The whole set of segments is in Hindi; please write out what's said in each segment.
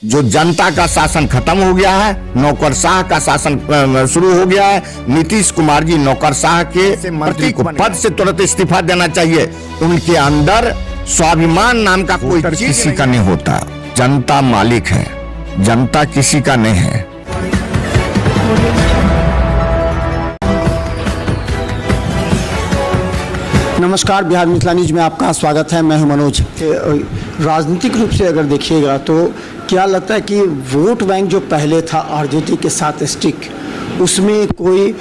जो जनता का शासन खत्म हो गया है, नौकरशाह का शासन शुरू हो गया है। नीतीश कुमार जी नौकरशाह के मंत्री को पद से तुरंत इस्तीफा देना चाहिए। उनके अंदर स्वाभिमान नाम का कोई चीज किसी का नहीं होता। जनता मालिक है, जनता किसी का नहीं है। नमस्कार, बिहार मिथिला न्यूज में आपका स्वागत है। मैं हूं मनोज। राजनीतिक रूप से अगर देखिएगा तो क्या लगता है कि वोट बैंक जो पहले था आरजेडी के साथ स्टिक, उसमें कोई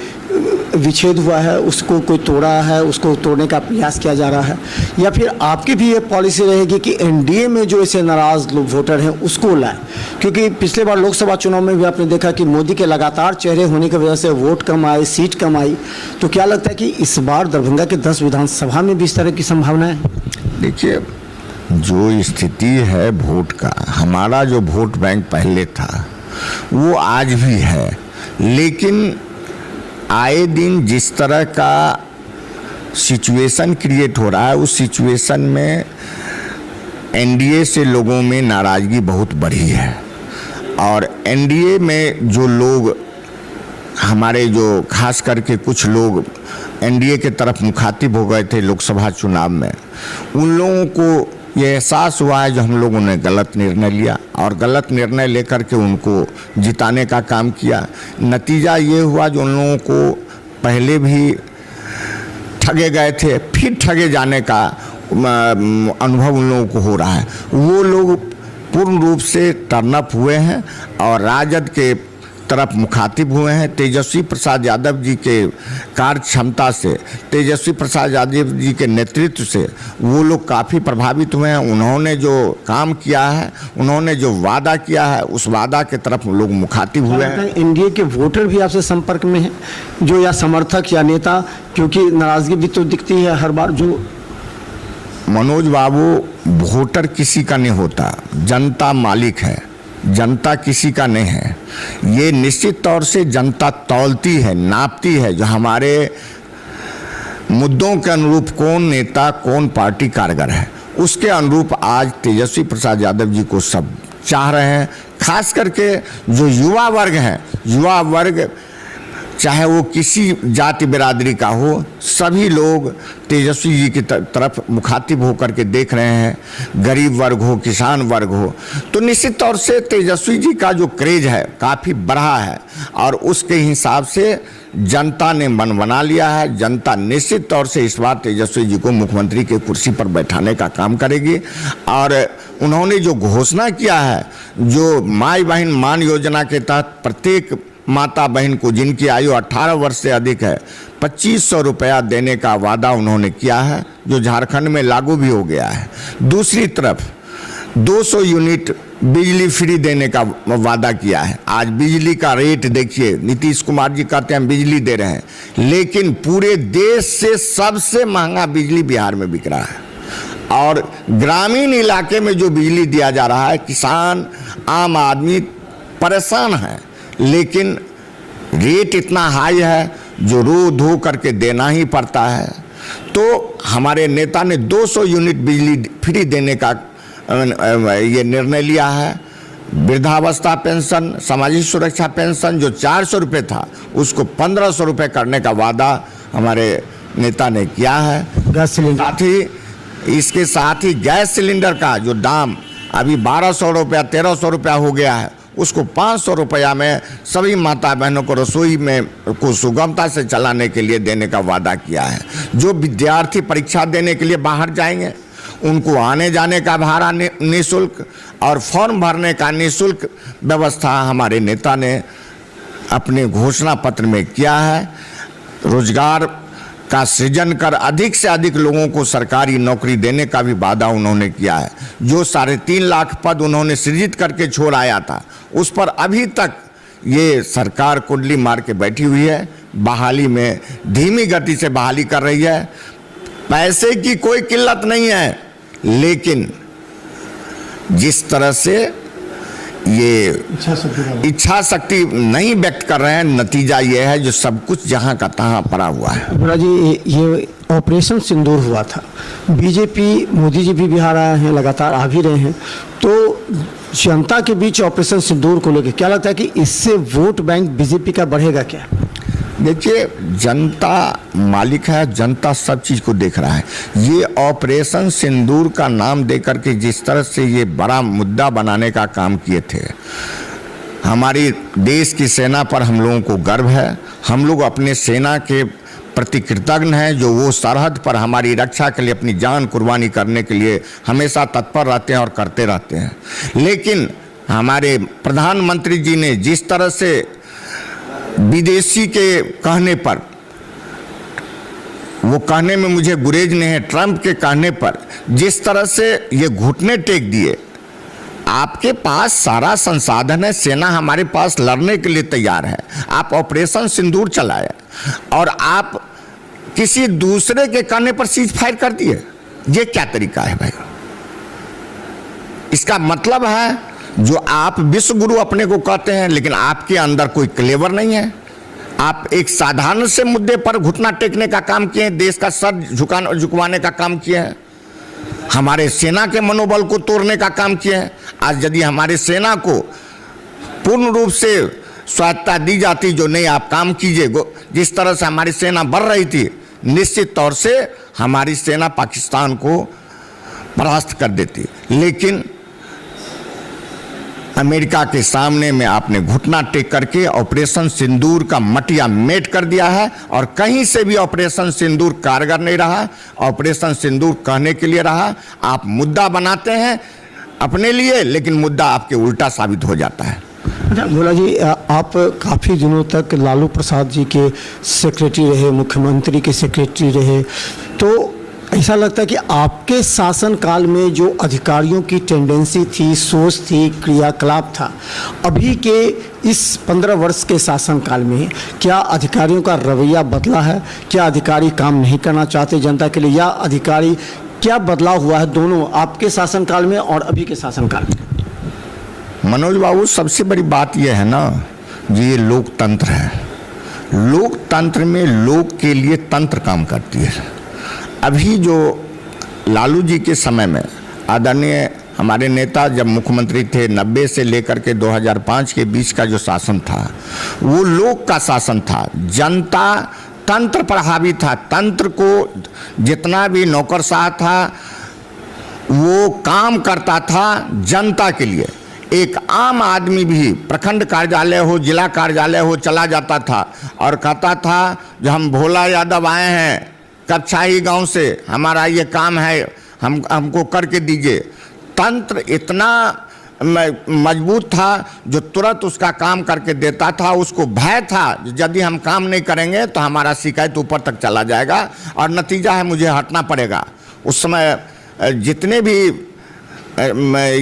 विच्छेद हुआ है, उसको कोई तोड़ा है, उसको तोड़ने का प्रयास किया जा रहा है, या फिर आपकी भी ये पॉलिसी रहेगी कि एनडीए में जो ऐसे नाराज लोग वोटर हैं उसको लाएं? क्योंकि पिछले बार लोकसभा चुनाव में भी आपने देखा कि मोदी के लगातार चेहरे होने की वजह से वोट कम आए, सीट कम आई। तो क्या लगता है कि इस बार दरभंगा के 10 विधानसभा में भी इस तरह की संभावना है? देखिए, जो स्थिति है वोट का, हमारा जो वोट बैंक पहले था वो आज भी है, लेकिन आए दिन जिस तरह का सिचुएशन क्रिएट हो रहा है, उस सिचुएशन में एनडीए से लोगों में नाराज़गी बहुत बढ़ी है। और एनडीए में जो लोग, हमारे जो खास करके कुछ लोग एनडीए के तरफ मुखातिब हो गए थे लोकसभा चुनाव में, उन लोगों को ये एहसास हुआ है जो हम लोगों ने गलत निर्णय लिया, और गलत निर्णय लेकर के उनको जिताने का काम किया। नतीजा ये हुआ जो उन लोगों को पहले भी ठगे गए थे, फिर ठगे जाने का अनुभव उन लोगों को हो रहा है। वो लोग पूर्ण रूप से टर्न अप हुए हैं और राजद के तरफ मुखातिब हुए हैं। तेजस्वी प्रसाद यादव जी के कार्य क्षमता से, तेजस्वी प्रसाद यादव जी के नेतृत्व से वो लोग काफ़ी प्रभावित हुए हैं। उन्होंने जो काम किया है, उन्होंने जो वादा किया है, उस वादा के तरफ लोग मुखातिब हुए हैं। एनडीए के वोटर भी आपसे संपर्क में हैं, जो या समर्थक या नेता, क्योंकि नाराजगी भी तो दिखती है हर बार। जो मनोज बाबू, वोटर किसी का नहीं होता, जनता मालिक है, जनता किसी का नहीं है। ये निश्चित तौर से जनता तौलती है, नापती है, जो हमारे मुद्दों के अनुरूप कौन नेता, कौन पार्टी कारगर है, उसके अनुरूप आज तेजस्वी प्रसाद यादव जी को सब चाह रहे हैं। खास करके जो युवा वर्ग है, युवा वर्ग चाहे वो किसी जाति बिरादरी का हो, सभी लोग तेजस्वी जी की तरफ मुखातिब होकर के देख रहे हैं। गरीब वर्ग हो, किसान वर्ग हो, तो निश्चित तौर से तेजस्वी जी का जो क्रेज है काफ़ी बढ़ा है, और उसके हिसाब से जनता ने मन बना लिया है। जनता निश्चित तौर से इस बार तेजस्वी जी को मुख्यमंत्री के कुर्सी पर बैठाने का काम करेगी। और उन्होंने जो घोषणा किया है, जो माई बहन मान योजना के तहत प्रत्येक माता बहन को जिनकी आयु 18 वर्ष से अधिक है 2500 रुपया देने का वादा उन्होंने किया है, जो झारखंड में लागू भी हो गया है। दूसरी तरफ 200 यूनिट बिजली फ्री देने का वादा किया है। आज बिजली का रेट देखिए, नीतीश कुमार जी कहते हैं बिजली दे रहे हैं, लेकिन पूरे देश से सबसे महंगा बिजली बिहार में बिक रहा है। और ग्रामीण इलाके में जो बिजली दिया जा रहा है, किसान, आम आदमी परेशान है, लेकिन रेट इतना हाई है जो रो धो करके देना ही पड़ता है। तो हमारे नेता ने 200 यूनिट बिजली फ्री देने का ये निर्णय लिया है। वृद्धावस्था पेंशन, सामाजिक सुरक्षा पेंशन जो 400 रुपये था, उसको 1500 रुपये करने का वादा हमारे नेता ने किया है। गैस सिलेंडर, साथ ही इसके साथ ही गैस सिलेंडर का जो दाम अभी 1200 रुपया, 1300 रुपया हो गया है, उसको 500 रुपया में सभी माता बहनों को रसोई में को सुगमता से चलाने के लिए देने का वादा किया है। जो विद्यार्थी परीक्षा देने के लिए बाहर जाएंगे, उनको आने जाने का भाड़ा निःशुल्क और फॉर्म भरने का निःशुल्क व्यवस्था हमारे नेता ने अपने घोषणा पत्र में किया है। रोजगार का सृजन कर अधिक से अधिक लोगों को सरकारी नौकरी देने का भी वादा उन्होंने किया है। जो 3.5 लाख पद उन्होंने सृजित करके छोड़ आया था, उस पर अभी तक ये सरकार कुंडली मार के बैठी हुई है। बहाली में धीमी गति से बहाली कर रही है। पैसे की कोई किल्लत नहीं है, लेकिन जिस तरह से ये इच्छा शक्ति नहीं व्यक्त कर रहे हैं, नतीजा ये है जो सब कुछ जहां का तहां पड़ा हुआ है। जी, ये ऑपरेशन सिंदूर हुआ था, बीजेपी, मोदी जी भी बिहार आए हैं, लगातार आ भी रहे हैं, तो जनता के बीच ऑपरेशन सिंदूर को लेकर क्या लगता है कि इससे वोट बैंक बीजेपी का बढ़ेगा क्या? देखिए, जनता मालिक है, जनता सब चीज़ को देख रहा है। ये ऑपरेशन सिंदूर का नाम देकर के जिस तरह से ये बड़ा मुद्दा बनाने का काम किए थे, हमारी देश की सेना पर हम लोगों को गर्व है। हम लोग अपने सेना के प्रति कृतज्ञ हैं, जो वो सरहद पर हमारी रक्षा के लिए अपनी जान कुर्बानी करने के लिए हमेशा तत्पर रहते हैं और करते रहते हैं। लेकिन हमारे प्रधानमंत्री जी ने जिस तरह से विदेशी के कहने पर, वो कहने में मुझे गुरेज नहीं है, ट्रंप के कहने पर जिस तरह से ये घुटने टेक दिए, आपके पास सारा संसाधन है, सेना हमारे पास लड़ने के लिए तैयार है, आप ऑपरेशन सिंदूर चलाए और आप किसी दूसरे के कहने पर सीज फायर कर दिए। ये क्या तरीका है भाई? इसका मतलब है जो आप विश्व गुरु अपने को कहते हैं, लेकिन आपके अंदर कोई क्लेवर नहीं है। आप एक साधारण से मुद्दे पर घुटना टेकने का काम किए हैं, देश का सर झुकवाने का काम किए हैं, हमारे सेना के मनोबल को तोड़ने का काम किए हैं। आज यदि हमारे सेना को पूर्ण रूप से स्वायत्तता दी जाती, जो नहीं आप काम कीजिए, जिस तरह से हमारी सेना बढ़ रही थी, निश्चित तौर से हमारी सेना पाकिस्तान को परास्त कर देती। लेकिन अमेरिका के सामने में आपने घुटना टेक करके ऑपरेशन सिंदूर का मटिया मेट कर दिया है और कहीं से भी ऑपरेशन सिंदूर कारगर नहीं रहा। ऑपरेशन सिंदूर कहने के लिए रहा, आप मुद्दा बनाते हैं अपने लिए, लेकिन मुद्दा आपके उल्टा साबित हो जाता है। अच्छा भोला जी, आप काफ़ी दिनों तक लालू प्रसाद जी के सेक्रेटरी रहे, मुख्यमंत्री के सेक्रेटरी रहे, तो ऐसा लगता है कि आपके शासनकाल में जो अधिकारियों की टेंडेंसी थी, सोच थी, क्रियाकलाप था, अभी के इस 15 वर्ष के शासनकाल में क्या अधिकारियों का रवैया बदला है? क्या अधिकारी काम नहीं करना चाहते जनता के लिए, या अधिकारी क्या बदलाव हुआ है दोनों आपके शासनकाल में और अभी के शासनकाल में? मनोज बाबू, सबसे बड़ी बात यह है ना, ये लोकतंत्र है। लोकतंत्र में लोग के लिए तंत्र काम करती है। अभी जो लालू जी के समय में आदरणीय हमारे नेता जब मुख्यमंत्री थे, 90 से लेकर के 2005 के बीच का जो शासन था, वो लोक का शासन था। जनता तंत्र पर हावी था। तंत्र को जितना भी नौकरशाह था, वो काम करता था जनता के लिए। एक आम आदमी भी प्रखंड कार्यालय हो, जिला कार्यालय हो, चला जाता था और कहता था, जो हम भोला यादव आए हैं कच्छाही गांव से, हमारा ये काम है, हमको करके दीजिए। तंत्र इतना मजबूत था जो तुरंत उसका काम करके देता था। उसको भय था यदि हम काम नहीं करेंगे तो हमारा शिकायत ऊपर तक चला जाएगा और नतीजा है मुझे हटना पड़ेगा। उस समय जितने भी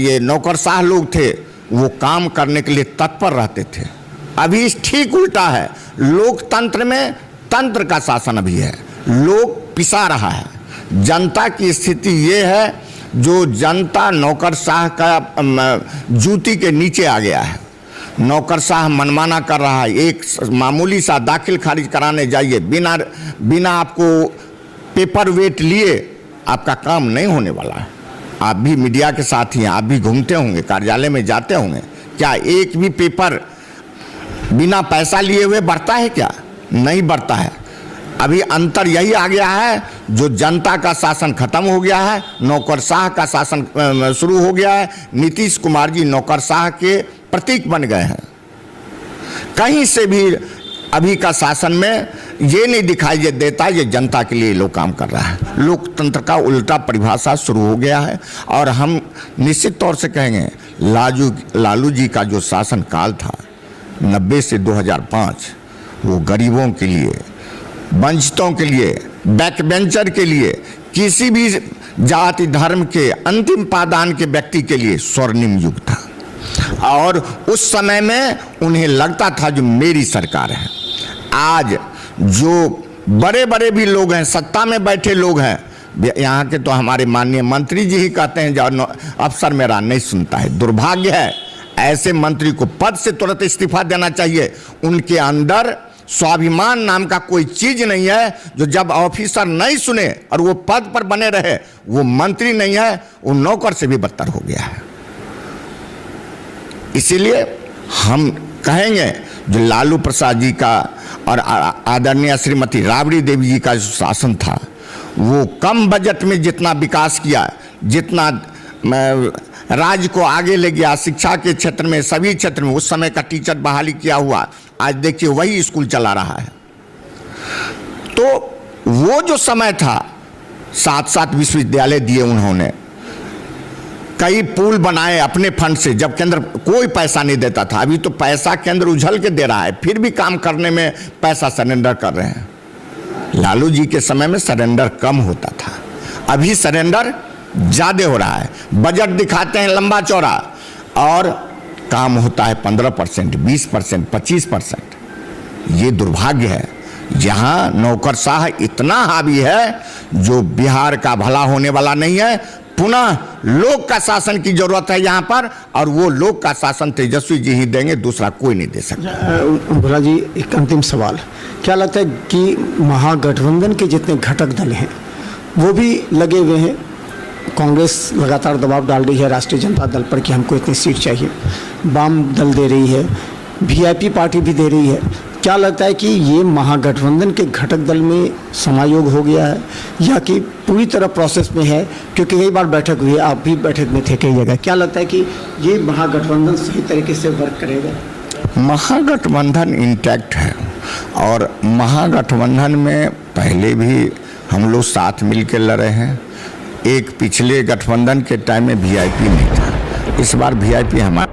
ये नौकरशाह लोग थे वो काम करने के लिए तत्पर रहते थे। अभी ठीक उल्टा है, लोकतंत्र में तंत्र का शासन अभी है, लोग पिसा रहा है। जनता की स्थिति ये है, जो जनता नौकरशाह का जूती के नीचे आ गया है। नौकरशाह मनमाना कर रहा है। एक मामूली सा दाखिल खारिज कराने जाइए, बिना आपको पेपर वेट लिए आपका काम नहीं होने वाला है। आप भी मीडिया के साथ ही हैं, आप भी घूमते होंगे, कार्यालय में जाते होंगे, क्या एक भी पेपर बिना पैसा लिए हुए बढ़ता है? क्या नहीं बढ़ता है। अभी अंतर यही आ गया है, जो जनता का शासन खत्म हो गया है, नौकरशाह का शासन शुरू हो गया है। नीतीश कुमार जी नौकरशाह के प्रतीक बन गए हैं। कहीं से भी अभी का शासन में ये नहीं दिखाई देता ये जनता के लिए लोग काम कर रहा है। लोकतंत्र का उल्टा परिभाषा शुरू हो गया है और हम निश्चित तौर से कहेंगे लालू जी का जो शासन काल था 90 से 2005, वो गरीबों के लिए, वंचितों के लिए, बैकबेंचर के लिए, किसी भी जाति धर्म के अंतिम पादान के व्यक्ति के लिए स्वर्णिम युग था। और उस समय में उन्हें लगता था जो मेरी सरकार है। आज जो बड़े बड़े भी लोग हैं, सत्ता में बैठे लोग हैं, यहाँ के तो हमारे माननीय मंत्री जी ही कहते हैं जो अफसर मेरा नहीं सुनता है। दुर्भाग्य है, ऐसे मंत्री को पद से तुरंत इस्तीफा देना चाहिए। उनके अंदर स्वाभिमान नाम का कोई चीज नहीं है, जो जब ऑफिसर नहीं सुने और वो पद पर बने रहे, वो मंत्री नहीं है, वो नौकर से भी बदतर हो गया है। इसीलिए हम कहेंगे जो लालू प्रसाद जी का और आदरणीय श्रीमती राबड़ी देवी जी का जो शासन था, वो कम बजट में जितना विकास किया, जितना राज्य को आगे ले गया, शिक्षा के क्षेत्र में, सभी क्षेत्र में, उस समय का टीचर बहाली किया हुआ, आज देखिए वही स्कूल चला रहा है। तो वो जो समय था, 7 विश्वविद्यालय दिए उन्होंने, कई पुल बनाए अपने फंड से, जब केंद्र कोई पैसा नहीं देता था। अभी तो पैसा केंद्र उछल के दे रहा है, फिर भी काम करने में पैसा सरेंडर कर रहे हैं। लालू जी के समय में सरेंडर कम होता था, अभी सरेंडर ज़्यादा हो रहा है। बजट दिखाते हैं लंबा चौड़ा और काम होता है 15%, 20%, 25%। ये दुर्भाग्य है। यहाँ नौकरशाह इतना हावी है जो बिहार का भला होने वाला नहीं है। पुनः लोक का शासन की जरूरत है यहाँ पर, और वो लोक का शासन तेजस्वी जी ही देंगे, दूसरा कोई नहीं दे सकता। भोला जी, एक अंतिम सवाल, क्या लगता है कि महागठबंधन के जितने घटक दल हैं वो भी लगे हुए हैं? कांग्रेस लगातार दबाव डाल रही है राष्ट्रीय जनता दल पर कि हमको इतनी सीट चाहिए, वाम दल दे रही है, वीआईपी पार्टी भी दे रही है। क्या लगता है कि ये महागठबंधन के घटक दल में समायोग हो गया है या कि पूरी तरह प्रोसेस में है? क्योंकि कई बार बैठक हुई है, आप भी बैठक में थे कई जगह। क्या लगता है कि ये महागठबंधन सही तरीके से वर्क करेगा? महागठबंधन इंटैक्ट है, और महागठबंधन में पहले भी हम लोग साथ मिल के लड़े हैं। एक पिछले गठबंधन के टाइम में वीआईपी नहीं था, इस बार वीआईपी हमारा